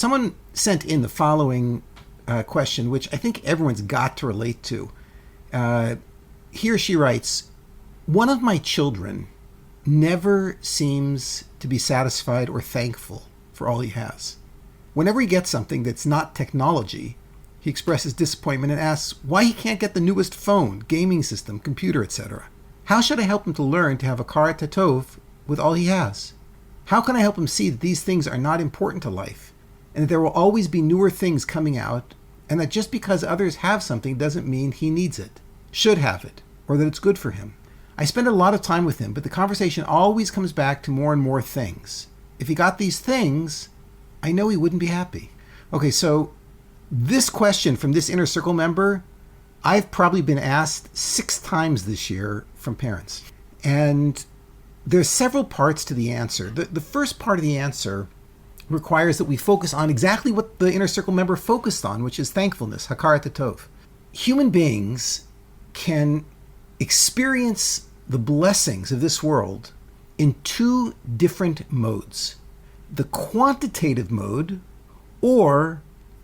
someone sent in the following question, which I think everyone's got to relate to. He or she writes, one of my children never seems to be satisfied or thankful for all he has. Whenever he gets something that's not technology, he expresses disappointment and asks why he can't get the newest phone, gaming system, computer, etc. How should I help him to learn to have a kara tatov with all he has? How can I help him see that these things are not important to life, and that there will always be newer things coming out, and that just because others have something doesn't mean he needs it, should have it, or that it's good for him? I spend a lot of time with him, but the conversation always comes back to more and more things. If he got these things, I know he wouldn't be happy. Okay, so this question from this Inner Circle member, I've probably been asked 6 times this year from parents. And there's several parts to the answer. The first part of the answer requires that we focus on exactly what the Inner Circle member focused on, which is thankfulness, hakarat tov. Human beings can experience the blessings of this world in 2 different modes: the quantitative mode or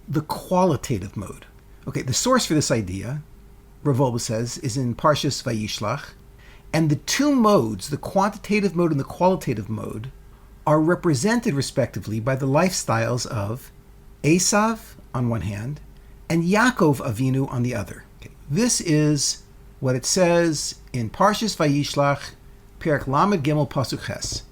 the qualitative mode. Okay, the source for this idea, Rav Wolbe says, is in Parshas Vayishlach, and the 2 modes, the quantitative mode and the qualitative mode, are represented respectively by the lifestyles of Esav on one hand and Yaakov Avinu on the other. Okay, this is what it says in Parshas Vayishlach, Perek Lamed Gimel Pasuk Ches.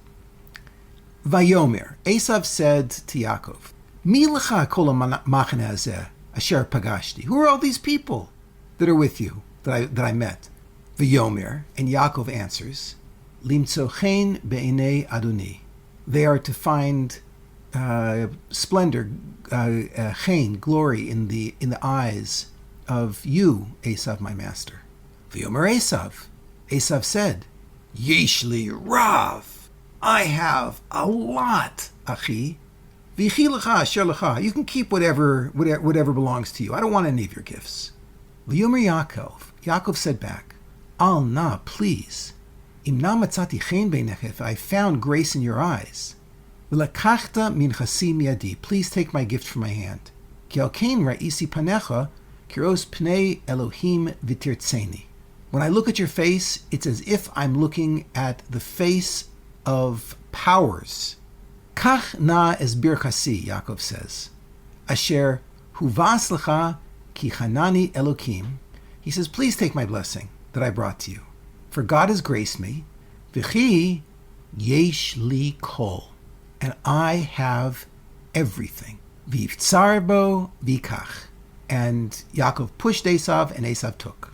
Vayomer, Esav said to Yaakov, Mi lecha kol hamachane hazeh asher pagashti? Who are all these people that are with you, that I met? Vayomer, and Yaakov answers, Limtzo chen be'enei Adoni. They are to find splendor, chen, glory in the eyes of you, Esav, my master. V'yomer Esav said, Yeshli Rav, I have a lot, Achi. V'chi lecha asher lecha, you can keep whatever belongs to you. I don't want any of your gifts. V'yomer Yaakov said back, Al na, please. Imna matzati chen beinech, if I found grace in your eyes. V'lakachta min chasi miyadi, please take my gift from my hand. Ki al kein ra'isi panecha, kiros pnei Elohim v'tirtzeni. When I look at your face, it's as if I'm looking at the face of powers. Kach na esbir chasi, Yaakov says. Asher huvas lecha ki chanani Elokim. He says, please take my blessing that I brought to you. For God has graced me. V'chi yesh li kol. And I have everything. V'yivtzar bo v'ikach. And Yaakov pushed Esav, and Esav took.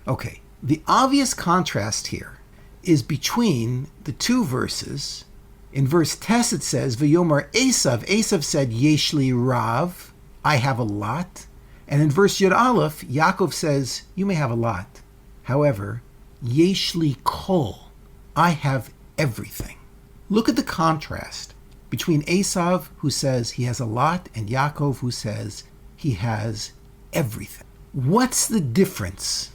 Okay, the obvious contrast here is between the 2 verses. In verse Tes it says, V'yomer Esav. Esav said, Yesh li Rav, I have a lot. And in verse Yud Aleph, Yaakov says, you may have a lot. However, Yesh li kol, I have everything. Look at the contrast between Esav, who says he has a lot, and Yaakov, who says he has everything. What's the difference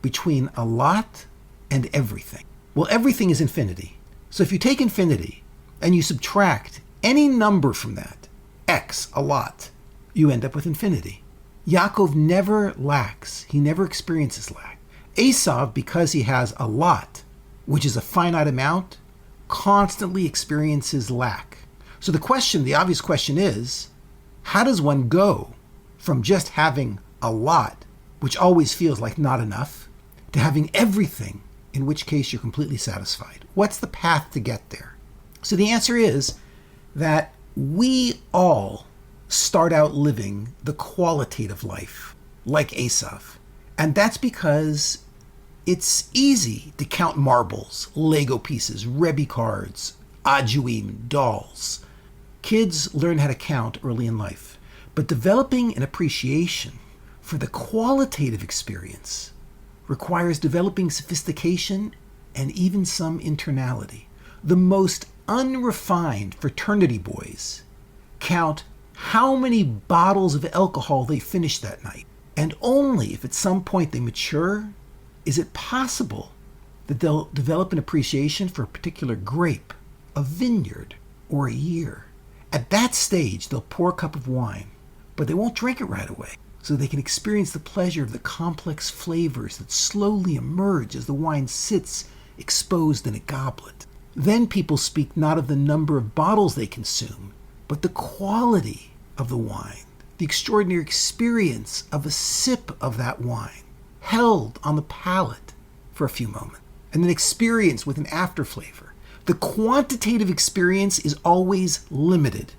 between a lot and everything? Well, everything is infinity. So if you take infinity and you subtract any number from that, x, a lot, you end up with infinity. Yaakov never lacks. He never experiences lack. Esav, because he has a lot, which is a finite amount, constantly experiences lack. So the obvious question is, how does one go from just having a lot, which always feels like not enough, to having everything, in which case you're completely satisfied? What's the path to get there? So the answer is that we all start out living the qualitative life, like Esav. And that's because it's easy to count marbles, Lego pieces, Rebbe cards, ajuim, dolls. Kids learn how to count early in life. But developing an appreciation for the qualitative experience requires developing sophistication and even some internality. The most unrefined fraternity boys count how many bottles of alcohol they finished that night. And only if at some point they mature is it possible that they'll develop an appreciation for a particular grape, a vineyard, or a year. At that stage, they'll pour a cup of wine, but they won't drink it right away, so they can experience the pleasure of the complex flavors that slowly emerge as the wine sits exposed in a goblet. Then people speak not of the number of bottles they consume, but the quality of the wine, the extraordinary experience of a sip of that wine, held on the palate for a few moments, and then experienced with an after flavor. The quantitative experience is always limited,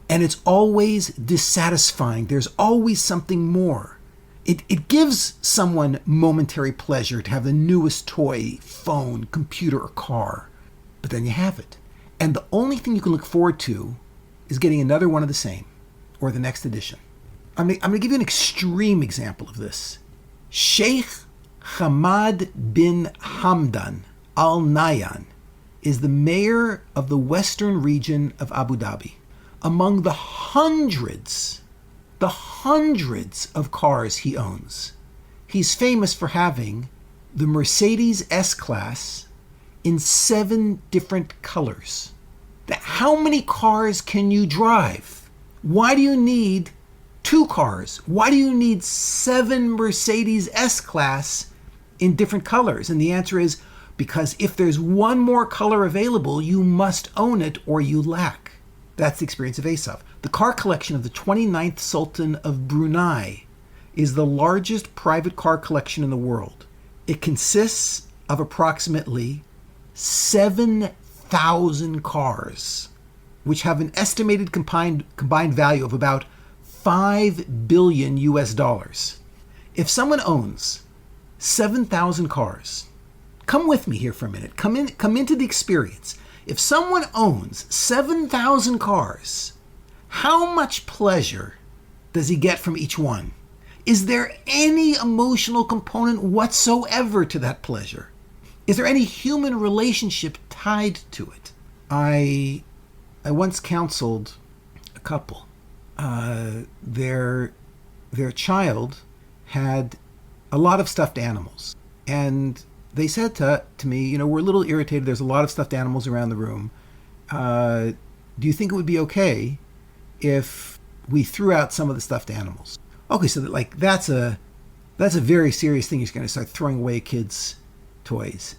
and it's always dissatisfying. There's always something more. It gives someone momentary pleasure to have the newest toy, phone, computer, or car, but then you have it. And the only thing you can look forward to is getting another one of the same, or the next edition. I'm going to give you an extreme example of this. Sheikh Hamad bin Hamdan Al Nahyan is the mayor of the western region of Abu Dhabi. Among the hundreds of cars he owns, he's famous for having the Mercedes S-Class in 7 different colors. How many cars can you drive? Why do you need 2 cars? Why do you need 7 Mercedes S-Class in different colors? And the answer is because if there's one more color available, you must own it or you lack. That's the experience of Asaf. The car collection of the 29th Sultan of Brunei is the largest private car collection in the world. It consists of approximately 7,000 cars, which have an estimated combined value of about $5 billion US. If someone owns 7,000 cars, come with me here for a minute. Come into the experience. If someone owns 7,000 cars, how much pleasure does he get from each one? Is there any emotional component whatsoever to that pleasure? Is there any human relationship tied to it? I once counseled a couple. Their child had a lot of stuffed animals, and they said to me, we're a little irritated. There's a lot of stuffed animals around the room. Do you think it would be okay if we threw out some of the stuffed animals? Okay, so that's a very serious thing. You're going to start throwing away kids' toys.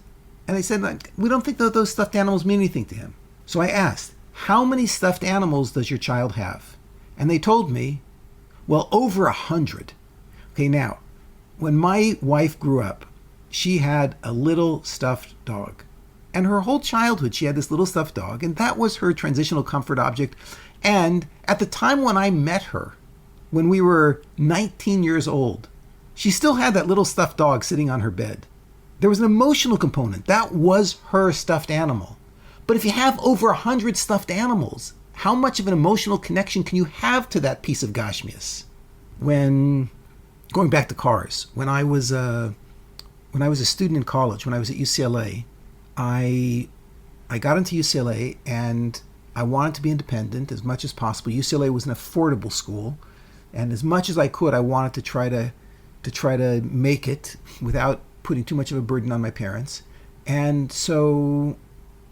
And they said, we don't think that those stuffed animals mean anything to him. So I asked, how many stuffed animals does your child have? And they told me, well, over 100. Okay, now, when my wife grew up, she had a little stuffed dog. And her whole childhood, she had this little stuffed dog, and that was her transitional comfort object. And at the time when I met her, when we were 19 years old, she still had that little stuffed dog sitting on her bed. There was an emotional component. That was her stuffed animal. But if you have over 100 stuffed animals, how much of an emotional connection can you have to that piece of gashmias? When, going back to cars, when I was a student in college, when I was at UCLA, I got into UCLA and I wanted to be independent as much as possible. UCLA was an affordable school, and as much as I could, I wanted to try to make it without putting too much of a burden on my parents. And so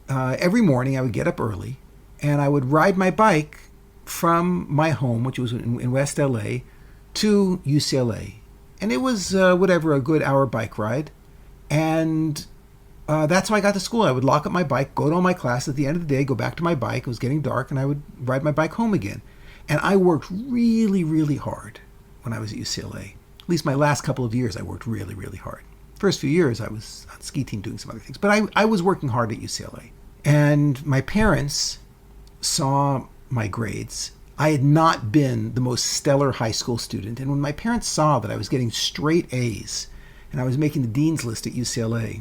every morning I would get up early and I would ride my bike from my home, which was in West LA, to UCLA. And it was a good hour bike ride. And that's how I got to school. I would lock up my bike, go to all my classes. At the end of the day, go back to my bike. It was getting dark, and I would ride my bike home again. And I worked really, really hard when I was at UCLA. At least my last couple of years, I worked really, really hard. First few years, I was on the ski team doing some other things. But I was working hard at UCLA. And my parents saw my grades. I had not been the most stellar high school student. And when my parents saw that I was getting straight A's and I was making the dean's list at UCLA,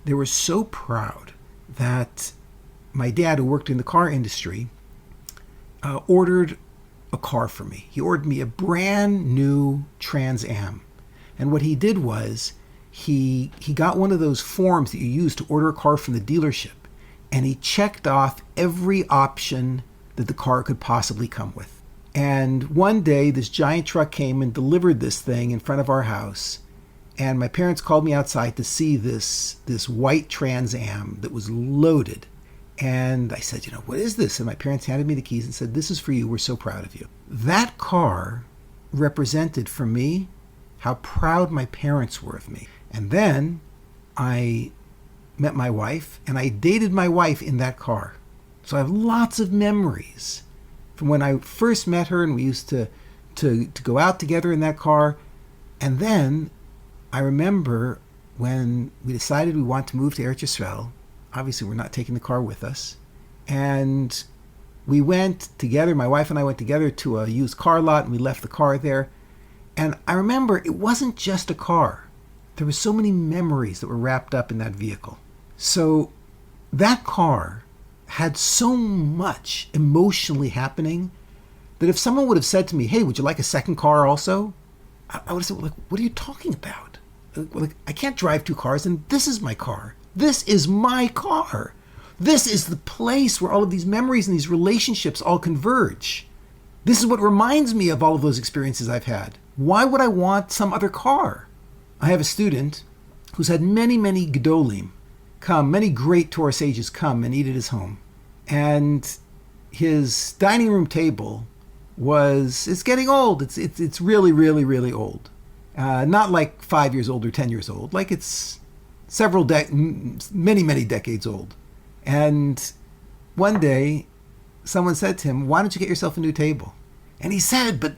they were so proud that my dad, who worked in the car industry, ordered a car for me. He ordered me a brand new Trans Am. And what he did was he got one of those forms that you use to order a car from the dealership, and he checked off every option that the car could possibly come with. And one day, this giant truck came and delivered this thing in front of our house. And my parents called me outside to see this white Trans Am that was loaded. And I said, what is this? And my parents handed me the keys and said, this is for you. We're so proud of you. That car represented for me how proud my parents were of me. And then I met my wife, and I dated my wife in that car. So I have lots of memories from when I first met her, and we used to go out together in that car. And then I remember when we decided we want to move to Eretz Yisrael. Obviously, we're not taking the car with us. And we went together, my wife and I went together to a used car lot, and we left the car there. And I remember it wasn't just a car. There were so many memories that were wrapped up in that vehicle. So that car had so much emotionally happening that if someone would have said to me, hey, would you like a second car also? I would have said, like, what are you talking about? Like, I can't drive two cars, and this is my car. This is my car. This is the place where all of these memories and these relationships all converge. This is what reminds me of all of those experiences I've had. Why would I want some other car? I have a student who's had many, many Gedolim come, many great Torah sages come and eat at his home. And his dining room table it's getting old. It's really, really, really old. Not like 5 years old or 10 years old. Like it's many, many decades old. And one day, someone said to him, why don't you get yourself a new table? And he said, but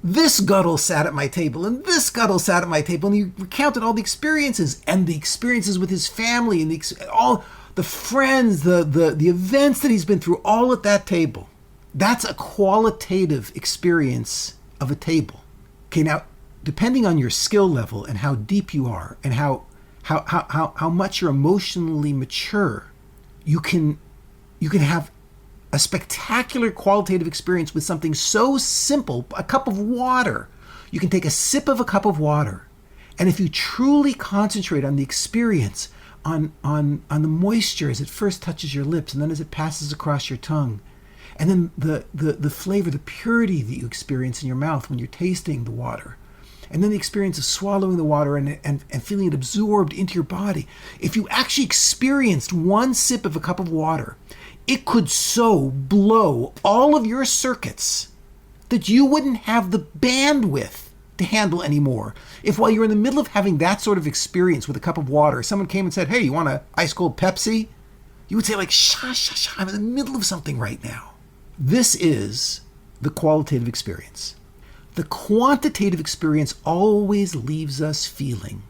this Gadol sat at my table, and this Gadol sat at my table, and he recounted all the experiences, and the experiences with his family, and all the friends, the events that he's been through, all at that table. That's a qualitative experience of a table. Okay, now, depending on your skill level and how deep you are, and how much you're emotionally mature, you can have a spectacular qualitative experience with something so simple, a cup of water. You can take a sip of a cup of water, and if you truly concentrate on the experience, on the moisture as it first touches your lips, and then as it passes across your tongue, and then the flavor, the purity that you experience in your mouth when you're tasting the water, and then the experience of swallowing the water and feeling it absorbed into your body. If you actually experienced one sip of a cup of water, it could so blow all of your circuits that you wouldn't have the bandwidth to handle anymore. If while you're in the middle of having that sort of experience with a cup of water, someone came and said, hey, you want an ice cold Pepsi? You would say like, shh, I'm in the middle of something right now. This is the qualitative experience. The quantitative experience always leaves us feeling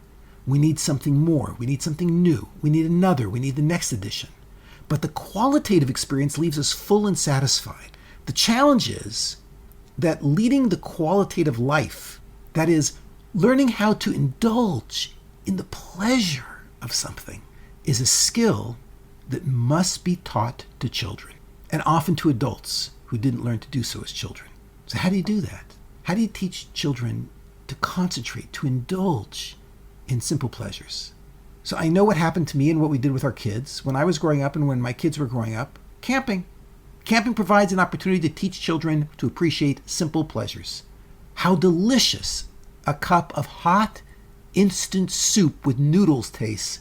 we need something more, we need something new, we need another, we need the next edition. But the qualitative experience leaves us full and satisfied. The challenge is that leading the qualitative life, that is, learning how to indulge in the pleasure of something, is a skill that must be taught to children, and often to adults who didn't learn to do so as children. So how do you do that? How do you teach children to concentrate, to indulge in simple pleasures? So I know what happened to me and what we did with our kids when I was growing up and when my kids were growing up. Camping. Camping provides an opportunity to teach children to appreciate simple pleasures. How delicious a cup of hot, instant soup with noodles tastes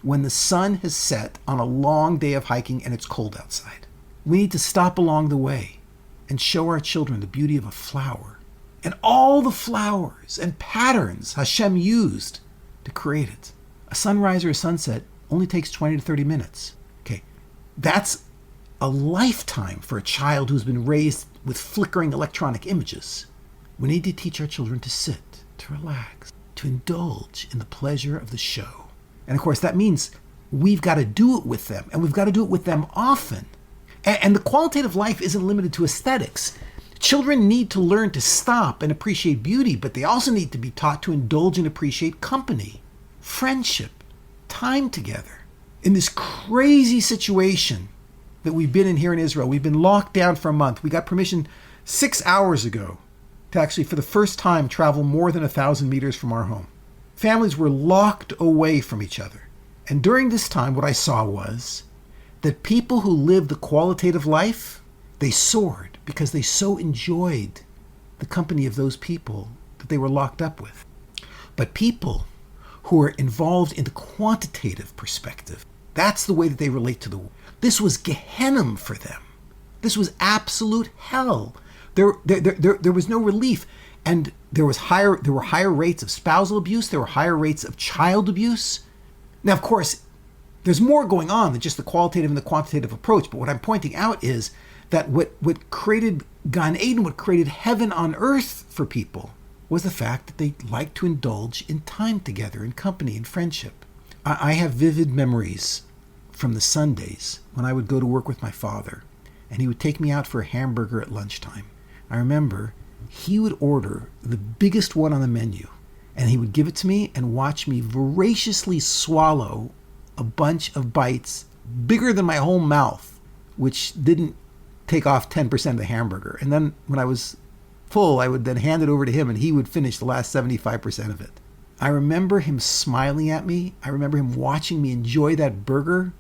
when the sun has set on a long day of hiking and it's cold outside. We need to stop along the way and show our children the beauty of a flower and all the flowers and patterns Hashem used to create it. A sunrise or a sunset only takes 20 to 30 minutes. Okay, that's a lifetime for a child who's been raised with flickering electronic images. We need to teach our children to sit, to relax, to indulge in the pleasure of the show. And of course, that means we've got to do it with them, and we've got to do it with them often. And the qualitative life isn't limited to aesthetics. Children need to learn to stop and appreciate beauty, but they also need to be taught to indulge and appreciate company, friendship, time together. In this crazy situation that we've been in here in Israel, we've been locked down for a month. We got permission 6 hours ago to actually, for the first time, travel more than 1,000 meters from our home. Families were locked away from each other. And during this time, what I saw was that people who lived the qualitative life, they soared because they so enjoyed the company of those people that they were locked up with. But people who are involved in the quantitative perspective, that's the way that they relate to the world. This was Gehenna for them. This was absolute hell. There was no relief. And there were higher rates of spousal abuse. There were higher rates of child abuse. Now, of course, there's more going on than just the qualitative and the quantitative approach. But what I'm pointing out is that what created Gan Eden, what created heaven on earth for people, was the fact that they liked to indulge in time together, in company, in friendship. I have vivid memories from the Sundays when I would go to work with my father, and he would take me out for a hamburger at lunchtime. I remember he would order the biggest one on the menu, and he would give it to me and watch me voraciously swallow a bunch of bites bigger than my whole mouth, which didn't take off 10% of the hamburger. And then when I was full, I would then hand it over to him, and he would finish the last 75% of it. I remember him smiling at me. I remember him watching me enjoy that burger,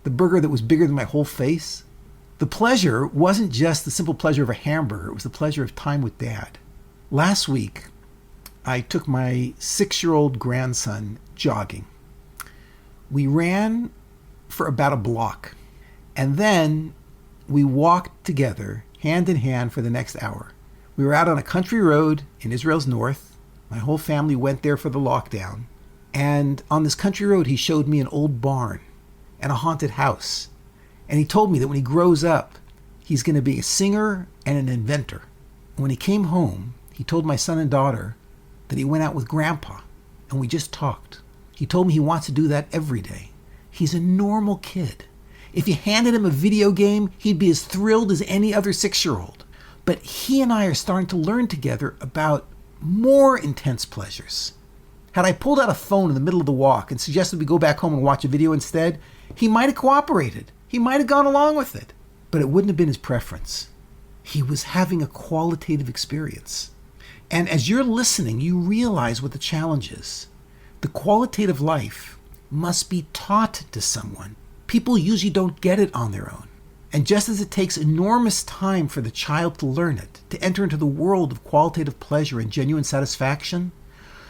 the burger that was bigger than my whole face. The pleasure wasn't just the simple pleasure of a hamburger. It was the pleasure of time with Dad. Last week, I took my 6-year-old grandson jogging. We ran for about a block, and then we walked together, hand in hand, for the next hour. We were out on a country road in Israel's north. My whole family went there for the lockdown. And on this country road, he showed me an old barn and a haunted house. And he told me that when he grows up, he's going to be a singer and an inventor. When he came home, he told my son and daughter that he went out with Grandpa, and we just talked. He told me he wants to do that every day. He's a normal kid. If you handed him a video game, he'd be as thrilled as any other 6-year-old. But he and I are starting to learn together about more intense pleasures. Had I pulled out a phone in the middle of the walk and suggested we go back home and watch a video instead, he might have cooperated. He might have gone along with it. But it wouldn't have been his preference. He was having a qualitative experience. And as you're listening, you realize what the challenge is. The qualitative life must be taught to someone. People usually don't get it on their own. And just as it takes enormous time for the child to learn it, to enter into the world of qualitative pleasure and genuine satisfaction,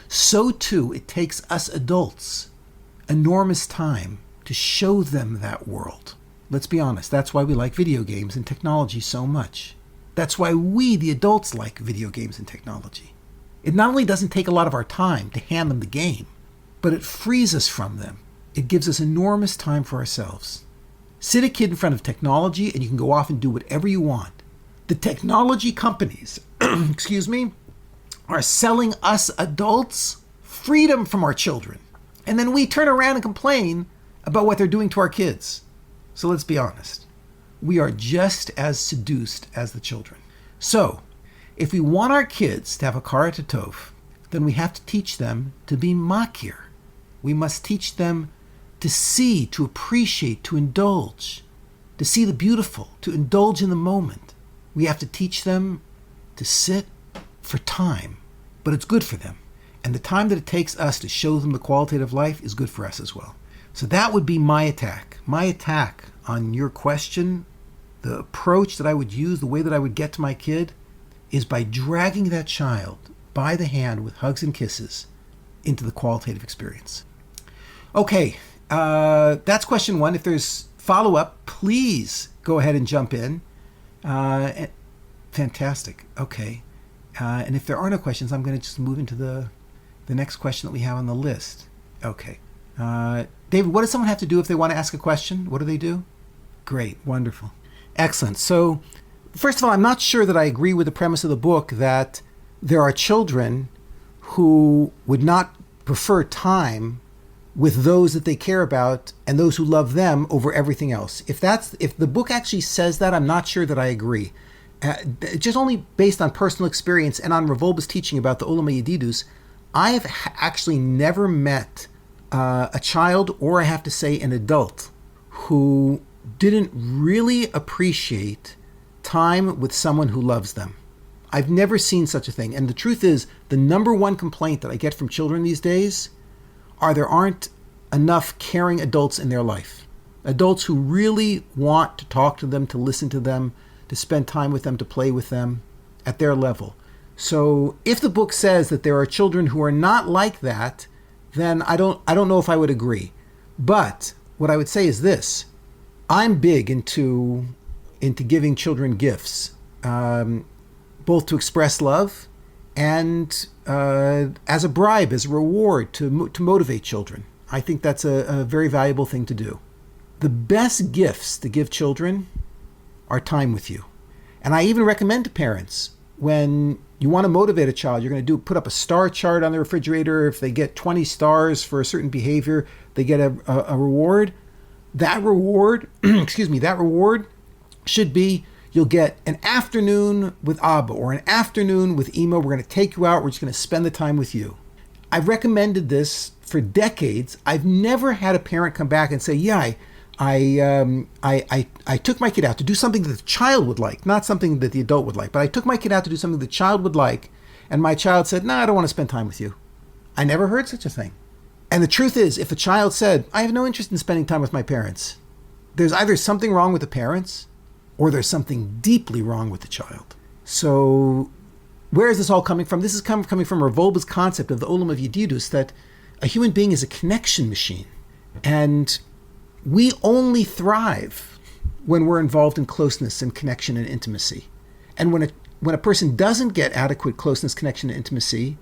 so too it takes us adults enormous time to show them that world. Let's be honest, that's why we like video games and technology so much. That's why we, the adults, like video games and technology. It not only doesn't take a lot of our time to hand them the game, but it frees us from them. It gives us enormous time for ourselves. Sit a kid in front of technology and you can go off and do whatever you want. The technology companies, are selling us adults freedom from our children. And then we turn around and complain about what they're doing to our kids. So let's be honest. We are just as seduced as the children. So, if we want our kids to have a karat tov, then we have to teach them to be makir. We must teach them to see, to appreciate, to indulge, to see the beautiful, to indulge in the moment. We have to teach them to sit for time, but it's good for them. And the time that it takes us to show them the qualitative life is good for us as well. So that would be my attack. My attack on your question, the approach that I would use, the way that I would get to my kid, is by dragging that child by the hand with hugs and kisses into the qualitative experience. Okay, that's question 1. If there's follow-up, please go ahead and jump in. Fantastic. Okay. And if there are no questions, I'm going to just move into the next question that we have on the list. Okay. David, what does someone have to do if they want to ask a question? What do they do? Great. Wonderful. Excellent. So, first of all, I'm not sure that I agree with the premise of the book that there are children who would not prefer time with those that they care about and those who love them over everything else. If the book actually says that, I'm not sure that I agree. Just only based on personal experience and on Revolba's teaching about the Olam HaYedidus, I have actually never met a child, or I have to say an adult, who didn't really appreciate time with someone who loves them. I've never seen such a thing. And the truth is, the number one complaint that I get from children these days are there aren't enough caring adults in their life. Adults who really want to talk to them, to listen to them, to spend time with them, to play with them at their level. So if the book says that there are children who are not like that, then I don't know if I would agree. But what I would say is this. I'm big into giving children gifts, both to express love and as a bribe, as a reward to motivate children. I think that's a very valuable thing to do. The best gifts to give children are time with you. And I even recommend to parents, when you want to motivate a child, you're going to put up a star chart on the refrigerator. If they get 20 stars for a certain behavior, they get a reward. That reward, that reward should be, you'll get an afternoon with Abba or an afternoon with Ima. We're going to take you out. We're just going to spend the time with you. I've recommended this for decades. I've never had a parent come back and say, yeah, I took my kid out to do something that the child would like, not something that the adult would like, but I took my kid out to do something the child would like, and my child said, no, I don't want to spend time with you. I never heard such a thing. And the truth is, if a child said, I have no interest in spending time with my parents, there's either something wrong with the parents or there's something deeply wrong with the child. So where is this all coming from? This is coming from Rav Wolbe's concept of the Olam of Yedidus, that a human being is a connection machine. And we only thrive when we're involved in closeness and connection and intimacy. And when a person doesn't get adequate closeness, connection, and intimacy,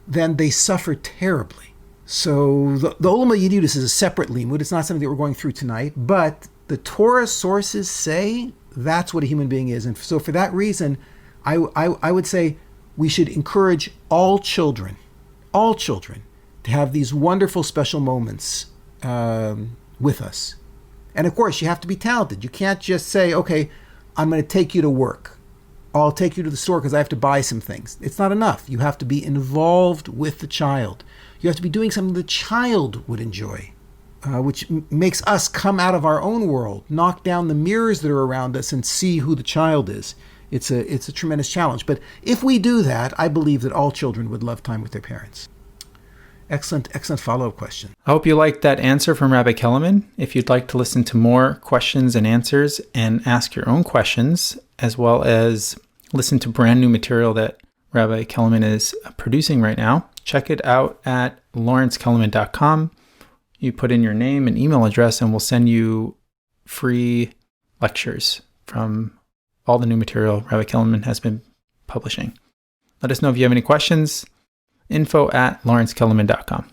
then they suffer terribly. So the Olam of Yedidus is a separate limud. It's not something that we're going through tonight, but the Torah sources say that's what a human being is. And so for that reason, I would say we should encourage all children to have these wonderful special moments with us. And of course, you have to be talented. You can't just say, okay, I'm going to take you to work. I'll take you to the store because I have to buy some things. It's not enough. You have to be involved with the child. You have to be doing something the child would enjoy, which makes us come out of our own world, knock down the mirrors that are around us and see who the child is. It's a tremendous challenge. But if we do that, I believe that all children would love time with their parents. Excellent follow-up question. I hope you liked that answer from Rabbi Kelemen. If you'd like to listen to more questions and answers and ask your own questions, as well as listen to brand new material that Rabbi Kelemen is producing right now, check it out at LawrenceKelemen.com. You put in your name and email address, and we'll send you free lectures from all the new material Rabbi Kelemen has been publishing. Let us know if you have any questions. info@LawrenceKelemen.com.